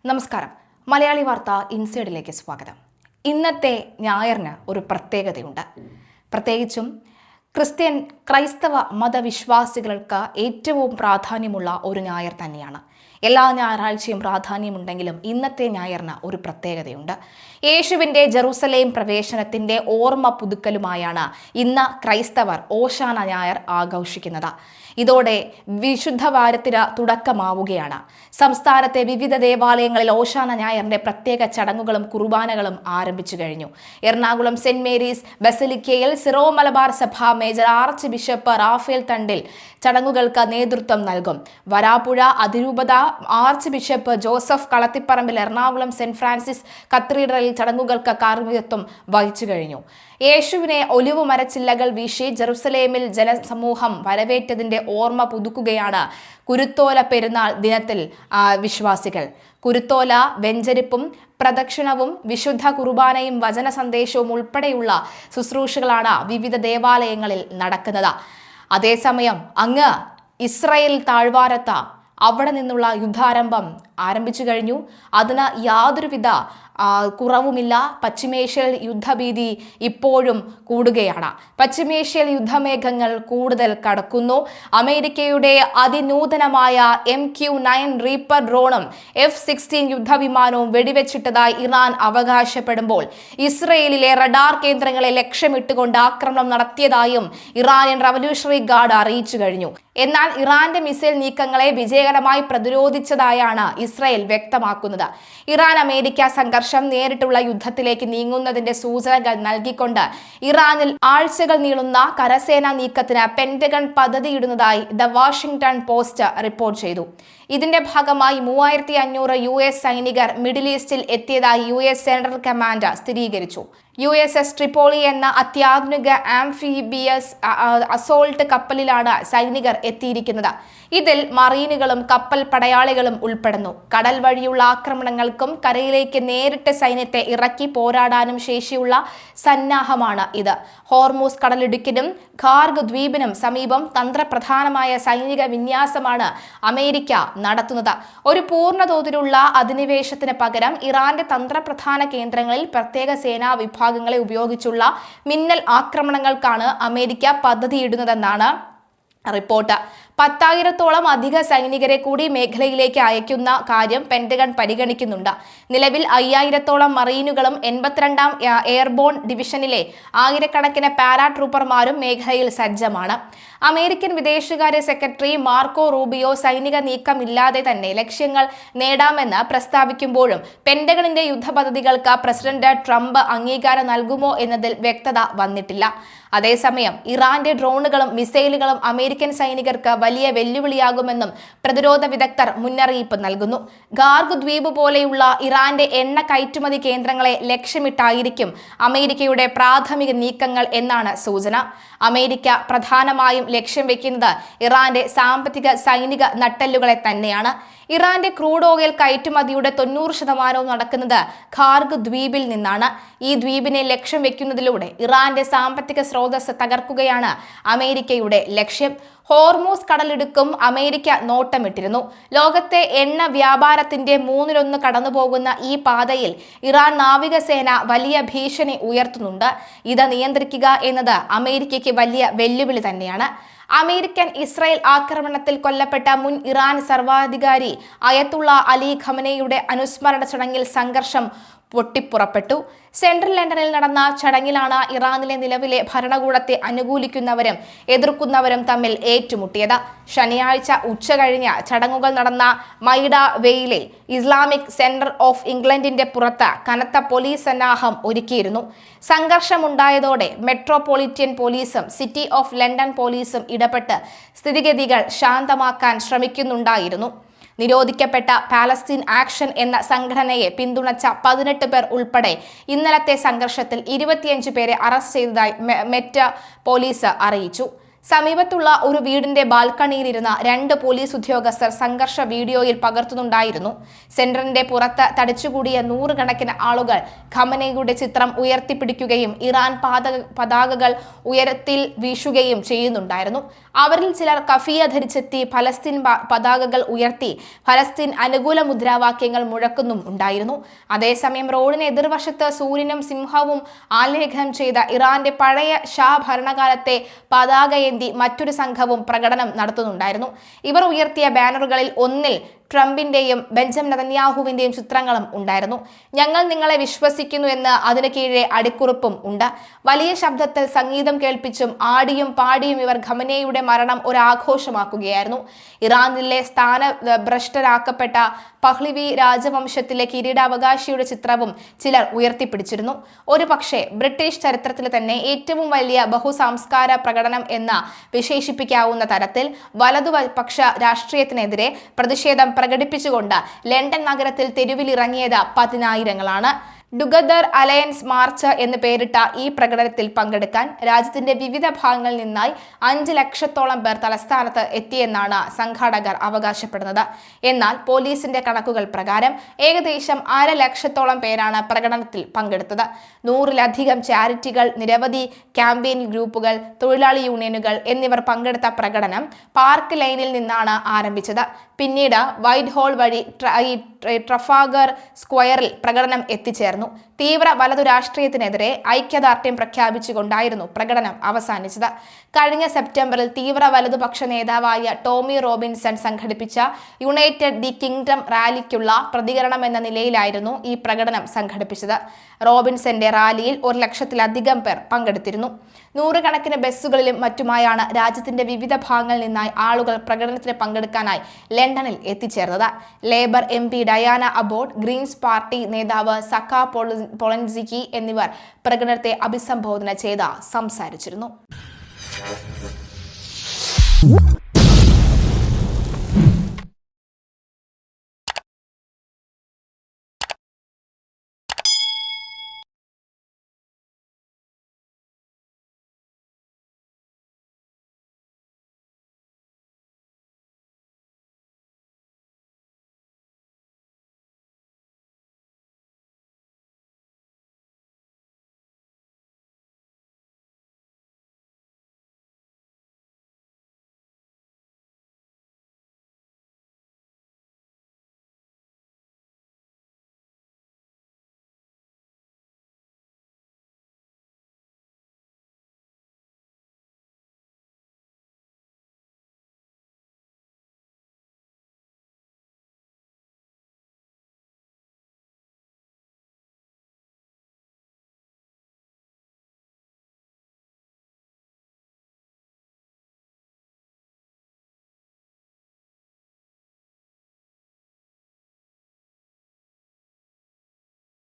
നമസ്കാരം. മലയാളി വാർത്ത ഇൻസൈഡിലേക്ക് സ്വാഗതം. ഇന്നത്തെ ഞായറിന് ഒരു പ്രത്യേകതയുണ്ട്. പ്രത്യേകിച്ചും ക്രൈസ്തവ മതവിശ്വാസികൾക്ക് ഏറ്റവും പ്രാധാന്യമുള്ള ഒരു ഞായർ തന്നെയാണ്. എല്ലാ ഞായറാഴ്ചയും പ്രാധാന്യമുണ്ടെങ്കിലും ഇന്നത്തെ ഞായറിന് ഒരു പ്രത്യേകതയുണ്ട്. യേശുവിൻ്റെ ജെറുസലേം പ്രവേശനത്തിൻ്റെ ഓർമ്മ പുതുക്കലുമായാണ് ഇന്ന് ക്രൈസ്തവർ ഓശാന ഞായർ ആഘോഷിക്കുന്നത്. ഇതോടെ വിശുദ്ധ വാരത്തിന് തുടക്കമാവുകയാണ്. സംസ്ഥാനത്തെ വിവിധ ദേവാലയങ്ങളിൽ ഓശാന ഞായറിന്റെ പ്രത്യേക ചടങ്ങുകളും കുർബാനകളും ആരംഭിച്ചു കഴിഞ്ഞു. എറണാകുളം സെന്റ് മേരീസ് ബസലിക്കയിൽ സിറോ മലബാർ സഭ മേജർ ആർച്ച് ബിഷപ്പ് റാഫേൽ തണ്ടിൽ ചടങ്ങുകൾക്ക് നേതൃത്വം നൽകും. വരാപ്പുഴ അതിരൂപത arch bishop Joseph Kalathiparambil Ernakulam saint Francis കത്തീഡ്രലിൽ ചടങ്ങുകൾക്ക് കാർമ്മികത്വം വഹിച്ചു കഴിഞ്ഞു. യേശുവിനെ ഒലിവു മരച്ചില്ലകൾ വീശി ജെറുസലേമിൽ ജനസമൂഹം വരവേറ്റതിന്റെ ഓർമ്മ പുതുക്കുകയാണ് കുരുത്തോല പെരുന്നാൾ ദിനത്തിൽ വിശ്വാസികൾ. കുരുത്തോല, വെഞ്ചരിപ്പും പ്രദക്ഷിണവും വിശുദ്ധ കുർബാനയും വചന സന്ദേശവും ഉൾപ്പെടെയുള്ള ശുശ്രൂഷകളാണ് വിവിധ ദേവാലയങ്ങളിൽ നടക്കുന്നത്. അതേസമയം അങ്ങ് ഇസ്രായേൽ താഴ്വാരത്ത് അവിടെ നിന്നുള്ള യുദ്ധാരംഭം ആരംഭിച്ചു കഴിഞ്ഞു. അതിന് യാതൊരുവിധ കുറവുമില്ല. പശ്ചിമേഷ്യയിൽ യുദ്ധഭീതി ഇപ്പോഴും കൂടുകയാണ്. പശ്ചിമേഷ്യയിൽ യുദ്ധമേഘങ്ങൾ കൂടുതൽ കടക്കുന്നു. അമേരിക്കയുടെ അതിനൂതനമായ MQ-9 റീപ്പർ ഡ്രോണും F-16 യുദ്ധവിമാനവും വെടിവെച്ചിട്ടതായി ഇറാൻ അവകാശപ്പെടുമ്പോൾ ഇസ്രയേലിലെ റഡാർ കേന്ദ്രങ്ങളെ ലക്ഷ്യമിട്ടുകൊണ്ട് ആക്രമണം നടത്തിയതായും ഇറാനിയൻ റവല്യൂഷണറി ഗാർഡ് അറിയിച്ചു കഴിഞ്ഞു. എന്നാൽ ഇറാന്റെ മിസൈൽ നീക്കങ്ങളെ വിജയകരമായി പ്രതിരോധിച്ചതായാണ് ഇസ്രായേൽ വ്യക്തമാക്കുന്നത്. ഇറാൻ അമേരിക്ക സംഘർഷം നേരിട്ടുള്ള യുദ്ധത്തിലേക്ക് നീങ്ങുന്നതിന്റെ സൂചനകൾ നൽകിക്കൊണ്ട് ഇറാനിൽ ആഴ്ചകൾ നീളുന്ന കരസേനാ നീക്കത്തിന് പെന്റഗൺ പദ്ധതിയിടുന്നതായി ദ വാഷിംഗ്ടൺ പോസ്റ്റ് റിപ്പോർട്ട് ചെയ്തു. ഇതിന്റെ ഭാഗമായി 3500 US സൈനികർ മിഡിൽ ഈസ്റ്റിൽ എത്തിയതായി US സെൻട്രൽ കമാൻഡ് സ്ഥിരീകരിച്ചു. USS ട്രിപ്പോളി എന്ന അത്യാധുനിക ആംഫിബിയസ് അസോൾട്ട് കപ്പലിലാണ് സൈനികർ എത്തിയിരിക്കുന്നത്. ഇതിൽ മറീനുകളും കപ്പൽ പടയാളികളും ഉൾപ്പെടുന്നു. കടൽ വഴിയുള്ള ആക്രമണങ്ങൾക്കും കരയിലേക്ക് നേരിട്ട് സൈന്യത്തെ ഇറക്കി പോരാടാനും ശേഷിയുള്ള സന്നാഹമാണ് ഇത്. ഹോർമൂസ് കടലിടുക്കിനും ഖാർഗ് ദ്വീപിനും സമീപം തന്ത്രപ്രധാനമായ സൈനിക വിന്യാസമാണ് അമേരിക്ക നടത്തുന്നത്. ഒരു പൂർണ്ണതോതിലുള്ള അധിനിവേശത്തിന് പകരം ഇറാന്റെ തന്ത്രപ്രധാന കേന്ദ്രങ്ങളിൽ പ്രത്യേക സേനാ വിഭാഗങ്ങളെ ഉപയോഗിച്ചുള്ള മിന്നൽ ആക്രമണങ്ങൾക്കാണ് അമേരിക്ക പദ്ധതിയിടുന്നതെന്നാണ് റിപ്പോർട്ട്. 10,000-ഓളം അധിക സൈനികരെ കൂടി മേഖലയിലേക്ക് അയക്കുന്ന കാര്യം പെന്റഗൺ പരിഗണിക്കുന്നുണ്ട്. നിലവിൽ 5,000-ഓളം മറീനുകളും 82ാം എയർബോൺ ഡിവിഷനിലെ ആയിരക്കണക്കിന് പാരാട്രൂപ്പർമാരും മേഖലയിൽ സജ്ജമാണ്. അമേരിക്കൻ വിദേശകാര്യ സെക്രട്ടറി മാർക്കോ റൂബിയോ സൈനിക നീക്കമില്ലാതെ തന്നെ ലക്ഷ്യങ്ങൾ നേടാമെന്ന് പ്രസ്താവിക്കുമ്പോഴും പെന്റഗണിന്റെ യുദ്ധപദ്ധതികൾക്ക് പ്രസിഡന്റ് ട്രംപ് അംഗീകാരം നൽകുമോ എന്നതിൽ വ്യക്തത വന്നിട്ടില്ല. അതേസമയം ഇറാന്റെ ഡ്രോണുകളും മിസൈലുകളും അമേരിക്കൻ സൈനികർക്ക് വലിയ വെല്ലുവിളിയാകുമെന്നും പ്രതിരോധ വിദഗ്ധർ മുന്നറിയിപ്പ് നൽകുന്നു. ഖാർഗ് ദ്വീപ് പോലെയുള്ള ഇറാന്റെ എണ്ണ കയറ്റുമതി കേന്ദ്രങ്ങളെ ലക്ഷ്യമിട്ടായിരിക്കും അമേരിക്കയുടെ പ്രാഥമിക നീക്കങ്ങൾ എന്നാണ് സൂചന. അമേരിക്ക പ്രധാനമായും ലക്ഷ്യം വെക്കുന്നത് ഇറാന്റെ സാമ്പത്തിക സൈനിക നട്ടെല്ലുകളെ തന്നെയാണ്. ഇറാന്റെ ക്രൂഡ് ഓയിൽ കയറ്റുമതിയുടെ 90% നടക്കുന്നത് ഖാർഗ് ദ്വീപിൽ നിന്നാണ്. ഈ ദ്വീപിനെ ലക്ഷ്യം വെക്കുന്നതിലൂടെ ഇറാന്റെ സാമ്പത്തിക സ്രോതസ് തകർക്കുകയാണ് അമേരിക്കയുടെ ലക്ഷ്യം. ഹോർമൂസ് കടലിടുക്കും അമേരിക്ക നോട്ടമിട്ടിരുന്നു. ലോകത്തെ എണ്ണ വ്യാപാരത്തിന്റെ 1/3 കടന്നുപോകുന്ന ഈ പാതയിൽ ഇറാൻ നാവികസേന വലിയ ഭീഷണി ഉയർത്തുന്നുണ്ട്. ഇത് നിയന്ത്രിക്കുക എന്നത് അമേരിക്കയ്ക്ക് വലിയ വെല്ലുവിളി തന്നെയാണ്. അമേരിക്കൻ ഇസ്രായേൽ ആക്രമണത്തിൽ കൊല്ലപ്പെട്ട മുൻ ഇറാൻ സർവാധികാരി അയത്തുള്ള അലി ഖമനേയുടെ അനുസ്മരണ ചടങ്ങിൽ സംഘർഷം പൊട്ടിപ്പുറപ്പെട്ടു. സെൻട്രൽ ലണ്ടനിൽ നടന്ന ചടങ്ങിലാണ് ഇറാനിലെ നിലവിലെ ഭരണകൂടത്തെ അനുകൂലിക്കുന്നവരും എതിർക്കുന്നവരും തമ്മിൽ ഏറ്റുമുട്ടിയത്. ശനിയാഴ്ച ഉച്ചകഴിഞ്ഞ് ചടങ്ങുകൾ നടന്ന മൈഡ വേയിലെ ഇസ്ലാമിക് സെന്റർ ഓഫ് ഇംഗ്ലണ്ടിന്റെ പുറത്ത് കനത്ത പോലീസ് സന്നാഹം ഒരുക്കിയിരുന്നു. സംഘർഷമുണ്ടായതോടെ മെട്രോപൊളിറ്റൻ പോലീസും സിറ്റി ഓഫ് ലണ്ടൻ പോലീസും ഇടപെട്ട് സ്ഥിതിഗതികൾ ശാന്തമാക്കാൻ ശ്രമിക്കുന്നുണ്ടായിരുന്നു. നിരോധിക്കപ്പെട്ട പാലസ്തീൻ ആക്ഷൻ എന്ന സംഘടനയെ പിന്തുണച്ച 18 പേർ ഉൾപ്പെടെ ഇന്നലത്തെ സംഘർഷത്തിൽ 25 പേരെ അറസ്റ്റ് ചെയ്തതായി മെറ്റ് പോലീസ് അറിയിച്ചു. സമീപത്തുള്ള ഒരു വീടിന്റെ ബാൽക്കണിയിലിരുന്ന 2 പോലീസ് ഉദ്യോഗസ്ഥർ സംഘർഷ വീഡിയോയിൽ പകർത്തുന്നുണ്ടായിരുന്നു. സെന്ററിന്റെ പുറത്ത് തടിച്ചുകൂടിയ 100 കണക്കിന് ആളുകൾ ഖമനയുടെ ചിത്രം ഉയർത്തിപ്പിടിക്കുകയും ഇറാൻ പതാകകൾ ഉയരത്തിൽ വീശുകയും ചെയ്യുന്നുണ്ടായിരുന്നു. അവരിൽ ചിലർ കഫിയ ധരിച്ചെത്തി ഫലസ്തീൻ പതാകകൾ ഉയർത്തി ഫലസ്തീൻ അനുകൂല മുദ്രാവാക്യങ്ങൾ മുഴക്കുന്നും ഉണ്ടായിരുന്നു. അതേസമയം റോഡിന് എതിർവശത്ത് സൂര്യനും സിംഹവും ആലേഖനം ചെയ്ത ഇറാന്റെ പഴയ ഷാ ഭരണകാലത്തെ പതാക മറ്റൊരു സംഘവും പ്രകടനം നടത്തുന്നുണ്ടായിരുന്നു. ഇവർ ഉയർത്തിയ ബാനറുകളിൽ ഒന്നിൽ ട്രംപിന്റെയും ബെഞ്ചമിൻ നെതന്യാഹുവിന്റെയും ചിത്രങ്ങളും ഉണ്ടായിരുന്നു. ഞങ്ങൾ നിങ്ങളെ വിശ്വസിക്കുന്നു എന്ന് അതിന് കീഴെ അടിക്കുറിപ്പും ഉണ്ട്. വലിയ ശബ്ദത്തിൽ സംഗീതം കേൾപ്പിച്ചും ആടിയും പാടിയും ഇവർ ഖമനയുടെ മരണം ഒരു ആഘോഷമാക്കുകയായിരുന്നു. ഇറാനിലെ സ്ഥാനഭ്രഷ്ടരാക്കപ്പെട്ട പഹ്ലവി രാജവംശത്തിലെ കിരീടാവകാശിയുടെ ചിത്രവും ചിലർ ഉയർത്തിപ്പിടിച്ചിരുന്നു. ഒരു പക്ഷേ ബ്രിട്ടീഷ് ചരിത്രത്തിൽ തന്നെ ഏറ്റവും വലിയ ബഹുസാംസ്കാര പ്രകടനം എന്ന് വിശേഷിപ്പിക്കാവുന്ന തരത്തിൽ വലതുപക്ഷ രാഷ്ട്രീയത്തിനെതിരെ പ്രതിഷേധം പ്രകടിപ്പിച്ചുകൊണ്ട് ലണ്ടൻ നഗരത്തിൽ തെരുവിലിറങ്ങിയത് പതിനായിരങ്ങളാണ്. ടുഗദർ അലയൻസ് മാർച്ച് എന്ന് പേരിട്ട ഈ പ്രകടനത്തിൽ പങ്കെടുക്കാൻ രാജ്യത്തിന്റെ വിവിധ ഭാഗങ്ങളിൽ നിന്നായി 5 ലക്ഷത്തോളം പേർ തലസ്ഥാനത്ത് എത്തിയെന്നാണ് സംഘാടകർ അവകാശപ്പെടുന്നത്. എന്നാൽ പോലീസിന്റെ കണക്കുകൾ പ്രകാരം ഏകദേശം 1/2 ലക്ഷത്തോളം പേരാണ് പ്രകടനത്തിൽ പങ്കെടുത്തത്. 100-ലധികം ചാരിറ്റികൾ, നിരവധി ക്യാമ്പയിൻ ഗ്രൂപ്പുകൾ, തൊഴിലാളി യൂണിയനുകൾ എന്നിവർ പങ്കെടുത്ത പ്രകടനം പാർക്ക് ലൈനിൽ നിന്നാണ് ആരംഭിച്ചത്. പിന്നീട് വൈറ്റ് ഹോൾ വഴി ട്രഫാഗർ സ്ക്വയറിൽ പ്രകടനം എത്തിച്ചേർന്നു. തീവ്ര വലതു രാഷ്ട്രീയത്തിനെതിരെ ഐക്യദാർഢ്യം പ്രഖ്യാപിച്ചുകൊണ്ടായിരുന്നു പ്രകടനം അവസാനിച്ചത്. കഴിഞ്ഞ സെപ്റ്റംബറിൽ തീവ്ര വലതുപക്ഷ നേതാവായ ടോമി റോബിൻസൺ സംഘടിപ്പിച്ച യുണൈറ്റഡ് ദി കിങ്ഡം റാലിക്കുള്ള പ്രതികരണമെന്ന നിലയിലായിരുന്നു ഈ പ്രകടനം സംഘടിപ്പിച്ചത്. റോബിൻസന്റെ റാലിയിൽ 1 ലക്ഷത്തിലധികം പേർ പങ്കെടുത്തിരുന്നു. 100 കണക്കിന് ബസ്സുകളിലും മറ്റുമായാണ് രാജ്യത്തിന്റെ വിവിധ ഭാഗങ്ങളിൽ നിന്നായി ആളുകൾ പ്രകടനത്തിന് പങ്കെടുക്കാനായി ലണ്ടനിൽ എത്തിച്ചേർന്നത്. Labour MP Diane Abbott, Greens party നേതാവ് സക്ക പൊളൻസിക്കി എന്നിവർ പ്രകടനത്തെ അഭിസംബോധന ചെയ്ത് സംസാരിച്ചിരുന്നു.